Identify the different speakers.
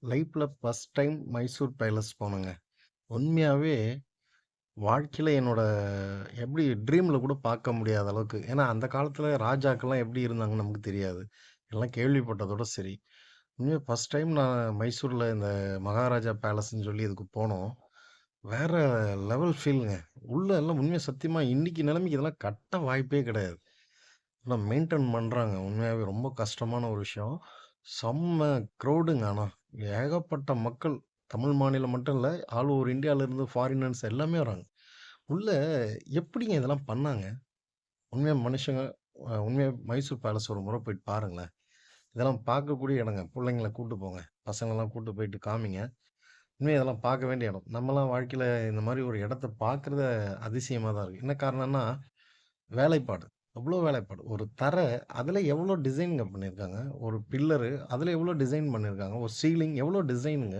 Speaker 1: லைஃப்ல first time Mysore palace போனேங்க. உண்மையாவே வாழ்க்கையில என்னோட எப்படி ட்ரீம்ல கூட பார்க்க முடியாத அளவுக்கு. ஏன்னா, அந்த காலத்துல ராஜாக்கள்லாம் எப்படி இருந்தாங்கன்னு நமக்கு தெரியாது. எல்லாம் கேள்விப்பட்டதோட சரி. உண்மையா ஃபர்ஸ்ட் டைம் நான் மைசூர்ல இந்த மகாராஜா பேலஸ்ன்னு சொல்லி இதுக்கு போனோம். வேற லெவல் ஃபீல்ங்க. உள்ள எல்லாம் உண்மையா சத்தியமா இன்னைக்கு நிலைமைக்கு இதெல்லாம் கட்ட வாய்ப்பே கிடையாது. ஆனா மெயின்டெயின் பண்றாங்க. உண்மையாவே ரொம்ப கஷ்டமான ஒரு விஷயம். செம்ம க்ரௌடுங்க ஆனா. ஏகப்பட்ட மக்கள். தமிழ் மாநிலம் மட்டும் இல்ல, ஆல் ஓவர் இந்தியாலருந்து ஃபாரினர்ஸ் எல்லாமே வராங்க. உள்ள எப்படிங்க இதெல்லாம் பண்ணாங்க? உண்மையா மனுஷங்க உண்மையா மைசூர் பேலஸ் ஒரு முறை போயிட்டு பாருங்களேன். இதெல்லாம் பார்க்கக்கூடிய இடங்க. புள்ளைங்கள கூட்டு போங்க. பசங்களலாம் கூட்டு போயிட்டு காமிங்க. உண்மையா இதெல்லாம் பார்க்க வேண்டிய இடம். நம்மலாம் வாழ்க்கையில இந்த மாரி ஒரு இடத்த பார்க்குறது அதிசயமா தான் இருக்கு. என்ன காரணம்னா வேலைப்பாடு. அவ்ளோ வேலைப்பாடு. ஒரு தரை, அதில எவ்ளோ டிசைன்ங்க பண்ணியிருக்காங்க. ஒரு பில்லரு, அதில எவ்ளோ டிசைன் பண்ணியிருக்காங்க. ஒரு சீலிங் எவ்ளோ டிசைனுங்க.